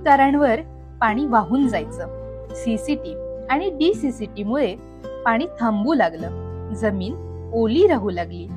उतारांवर पाणी वाहून जायचं। सीसीटी आणि डीसीसीटी मुळे पाणी थांबू लागलं, जमीन ओली राहू लागली।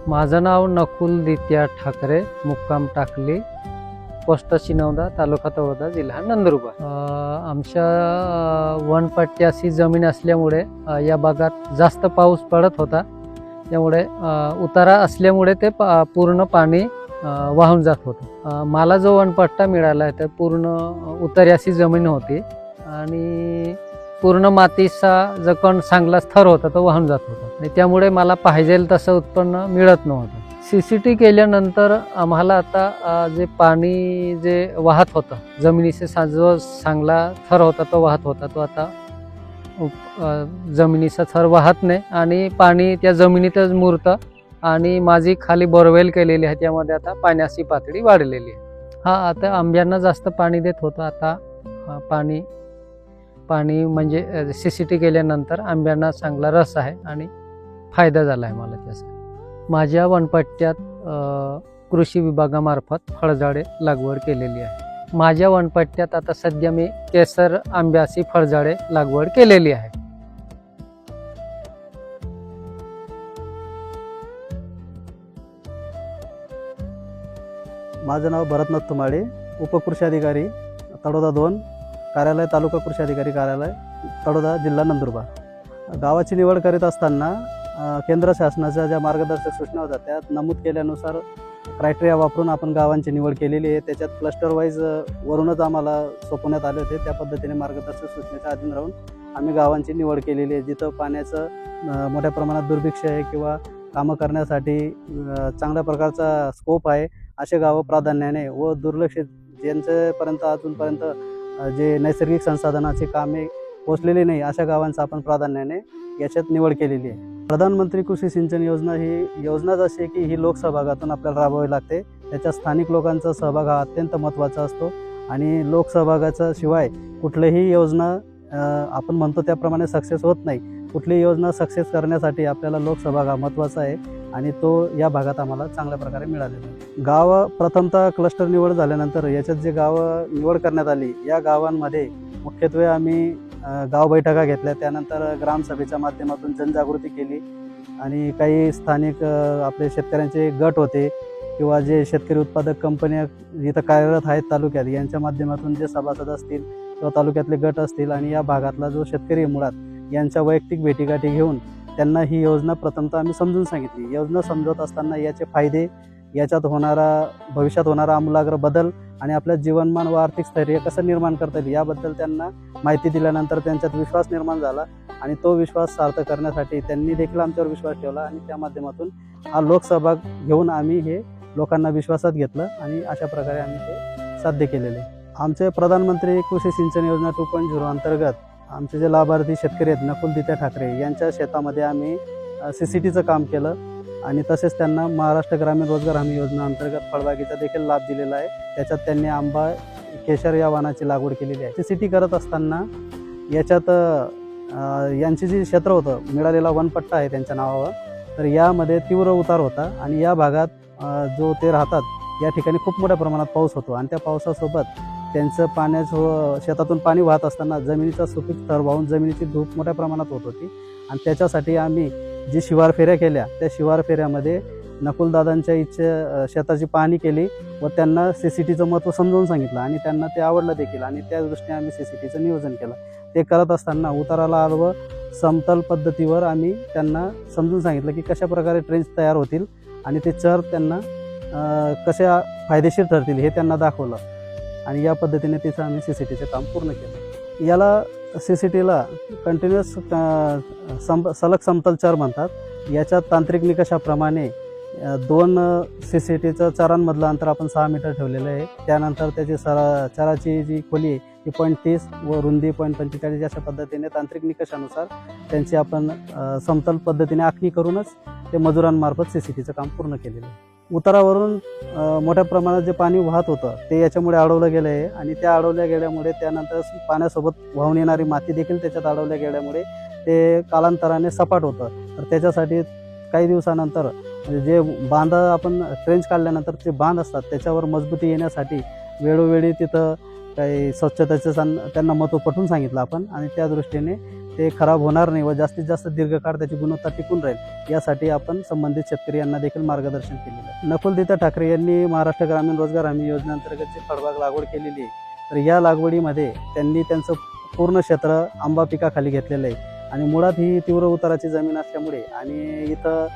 माझं नाव नकुल दित्या ठाकरे, मुक्काम टाकली, पोस्ट शिनवडा, तालुका तळोदा, जिल्हा नंदुरबार। आमच्या वनपट्टी अशी जमीन असल्यामुळे या भागात जास्त पाऊस पडत होता, त्यामुळे उतारा असल्यामुळे ते पूर्ण पाणी वाहून जात होतं। मला जो वनपट्टा मिळाला ते पूर्ण उतार्याची जमीन होती आणि पूर्ण मातीचा जो कोण चांगला थर होता तो वाहून जात होता आणि त्यामुळे मला पाहिजे तसं उत्पन्न मिळत नव्हतं। सीसीटी केल्यानंतर आम्हाला आता जे पाणी जे वाहत होतं, जमिनीचा जो चांगला थर होता तो वाहत होता, तो आता जमिनीचा थर वाहत नाही आणि पाणी त्या जमिनीतच मुरतं आणि माझी खाली बोरवेल केलेली आहे, त्यामध्ये आता पाण्याची पातळी वाढलेली आहे। आता आंब्यांना जास्त पाणी देत होतं, आता पाणी म्हणजे सीसीटी केल्यानंतर आंब्यांना चांगला रस आहे आणि फायदा झाला आहे मला त्याचा। माझ्या वनपट्ट्यात कृषी विभागामार्फत फळझाडे लागवड केलेली आहे। माझ्या वनपट्ट्यात आता सध्या मी केसर आंब्याची फळझाडे लागवड केलेली आहे। माझं नाव भरतनाथ तुमाडे, उपकृषी अधिकारी तळोदा 2, कार्यालय तालुका कृषी अधिकारी कार्यालय तळोदा, जिल्हा नंदुरबार। गावाची निवड करीत असताना केंद्र शासनाच्या ज्या मार्गदर्शक सूचना होत्या त्यात नमूद केल्यानुसार क्रायटेरिया वापरून आपण गावांची निवड केलेली आहे। त्याच्यात क्लस्टर वाईज वरूनच आम्हाला सोपवण्यात आले होते, त्या पद्धतीने मार्गदर्शक सूचनेच्या अधीन राहून आम्ही गावांची निवड केलेली आहे। जिथं पाण्याचं मोठ्या प्रमाणात दुर्भिक्ष आहे किंवा कामं करण्यासाठी चांगल्या प्रकारचा स्कोप आहे, असे गावं प्राधान्याने व दुर्लक्षित ज्यांच्यापर्यंत अजूनपर्यंत जे नैसर्गिक संसाधनाची कामे पोचलेली नाही अशा गावांचा आपण प्राधान्याने याच्यात निवड केलेली आहे। प्रधानमंत्री कृषी सिंचन योजना ही योजनाच अशी आहे की ही लोकसहभागातून आपल्याला राबवावी लागते। त्याच्यात स्थानिक लोकांचा सहभाग हा अत्यंत महत्त्वाचा असतो आणि लोकसहभागाचा शिवाय कुठलीही योजना आपण म्हणतो त्याप्रमाणे सक्सेस होत नाही। कुठलीही योजना सक्सेस करण्यासाठी आपल्याला लोकसहभाग हा महत्त्वाचा आहे आणि तो या भागात आम्हाला चांगल्या प्रकारे मिळालेला आहे। गाव प्रथमतः क्लस्टर निवड झाल्यानंतर याच्यात जे गावं निवड करण्यात आली या गावांमध्ये मुख्यत्वे आम्ही गाव बैठका घेतल्या, त्यानंतर ग्रामसभेच्या माध्यमातून जनजागृती केली आणि काही स्थानिक आपले शेतकऱ्यांचे गट होते किंवा जे शेतकरी उत्पादक कंपन्या जिथं कार्यरत आहेत तालुक्यात यांच्या माध्यमातून जे सभासद असतील किंवा तालुक्यातले गट असतील आणि या भागातला जो शेतकरी मुळात यांच्या वैयक्तिक भेटीगाठी घेऊन त्यांना ही योजना प्रथमतः आम्ही समजून सांगितली। योजना समजवत असताना याचे फायदे, याच्यात होणारा भविष्यात होणारा आमूलाग्र बदल आणि आपल्या जीवनमान व आर्थिक स्थैर्य कसं निर्माण करता येईल याबद्दल त्यांना माहिती दिल्यानंतर त्यांच्यात विश्वास निर्माण झाला आणि तो विश्वास सार्थ करण्यासाठी त्यांनी देखील आमच्यावर विश्वास ठेवला आणि त्या माध्यमातून हा लोकसहभाग घेऊन आम्ही हे लोकांना विश्वासात घेतलं आणि अशा प्रकारे आम्ही हे साध्य केलेले। आमचे प्रधानमंत्री कृषी सिंचन योजना 2.0 अंतर्गत आमचे जे लाभार्थी शेतकरी आहेत नकुल दित्या ठाकरे यांच्या शेतामध्ये आम्ही सीसीटीचं काम केलं आणि तसेच त्यांना महाराष्ट्र ग्रामीण रोजगार हमी योजना अंतर्गत फळबागेचा देखील लाभ दिलेला आहे। त्याच्यात त्यांनी आंबा, केशर या वाणाची लागवड केलेली आहे। सीसीटी करत असताना याच्यात यांचे जे क्षेत्र होतं, मिळालेला वनपट्टा आहे त्यांच्या नावावर, तर यामध्ये तीव्र उतार होता आणि या भागात जो ते राहतात या ठिकाणी खूप मोठ्या प्रमाणात पाऊस होतो आणि त्या पावसासोबत त्यांचं पाण्याचं शेतातून पाणी वाहत असताना जमिनीचा सुपीक थर वाहून जमिनीची धूप मोठ्या प्रमाणात होत होती आणि त्याच्यासाठी आम्ही जी शिवार फेऱ्या केल्या त्या शिवार फेऱ्यामध्ये नकुलदादांच्या शेताची पाहणी केली व त्यांना सीसीटीचं महत्त्व समजावून सांगितलं आणि त्यांना ते आवडलं देखील आणि त्या दृष्टीने आम्ही सीसीटीचं नियोजन केलं। ते करत असताना उताराला आडवं समतल पद्धतीवर आम्ही त्यांना समजून सांगितलं की कशा प्रकारे ट्रेंच तयार होतील आणि ते चर त्यांना कशा फायदेशीर ठरतील हे त्यांना दाखवलं आणि या पद्धतीने तिथं आम्ही सीसीटीचं काम पूर्ण केलं। याला CCTला कंटिन्युअस सलग समतल चर म्हणतात. याच्यात तांत्रिक निकषाप्रमाणे 2 CCTचं चरांमधलं अंतर आपण 6 मीटर ठेवलेलं आहे. त्यानंतर त्याची चराची जी खोली आहे ती 0.30 व रुंदी 0.45 अशा पद्धतीने तांत्रिक निकषानुसार त्यांची आपण समतल पद्धतीने आखणी करूनच ते मजुरांमार्फत CCTचं काम पूर्ण केलेलं आहे. उतारावरून मोठ्या प्रमाणात जे पाणी वाहत होतं ते याच्यामुळे अडवलं गेलं आहे आणि त्या अडवल्या गेल्यामुळे त्यानंतर पाण्यासोबत वाहून येणारी माती देखील त्याच्यात अडवल्या गेल्यामुळे ते कालांतराने सपाट होतं. तर त्याच्यासाठी काही दिवसानंतर म्हणजे जे बांध आपण ट्रेंच काढल्यानंतर जे बांध असतात त्याच्यावर मजबूती येण्यासाठी वेळोवेळी तिथं काही स्वच्छतेचं त्यांना महत्त्व पटवून सांगितलं आपण आणि त्या दृष्टीने ते खराब होणार नाही व जास्तीत जास्त दीर्घकाळ त्याची गुणवत्ता टिकून राहील यासाठी आपण संबंधित शेतकरी यांना देखील मार्गदर्शन केलेलं आहे. नकुलदित्या ठाकरे यांनी महाराष्ट्र ग्रामीण रोजगार हमी योजनेअंतर्गत जी फळबाग लागवड केलेली आहे तर या लागवडीमध्ये त्यांनी त्यांचं पूर्ण क्षेत्र आंबा पिकाखाली घेतलेलं आहे आणि मुळात ही तीव्र उताराची जमीन असल्यामुळे आणि इथं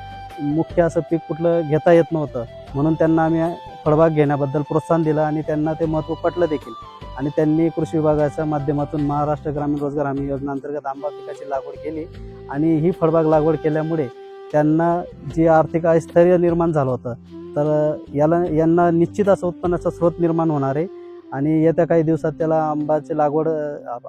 मुख्य असं पीक कुठलं घेता येत नव्हतं म्हणून त्यांना आम्ही फळबाग घेण्याबद्दल प्रोत्साहन दिलं आणि त्यांना ते महत्त्व पटलं देखील आणि त्यांनी कृषी विभागाच्या माध्यमातून महाराष्ट्र ग्रामीण रोजगार हमी योजनेअंतर्गत आंबा पिकाची लागवड केली आणि ही फळबाग लागवड केल्यामुळे त्यांना जी आर्थिक स्थैर्य निर्माण झालं होतं तर यांना निश्चित असं उत्पन्नाचा स्रोत निर्माण होणार आहे आणि येत्या काही दिवसात त्याला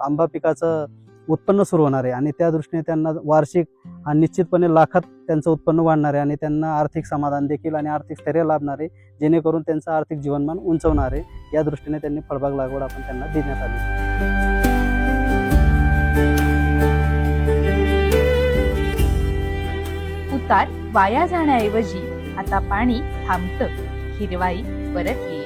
आंबा पिकाचं उत्पन्न सुरू होणार आहे आणि त्या दृष्टीने त्यांना वार्षिक आणि निश्चितपणे लाखात त्यांचं उत्पन्न वाढणार आहे आणि त्यांना आर्थिक समाधान देखील आणि आर्थिक स्थैर्य लाभणार आहे जेणेकरून त्यांचं आर्थिक जीवनमान उंचवणार आहे. या दृष्टीने त्यांनी फळबाग लागवड आपण त्यांना देण्यात आली. उतार वाया जाण्याऐवजी आता पाणी थांबतं, हिरवाई परतली.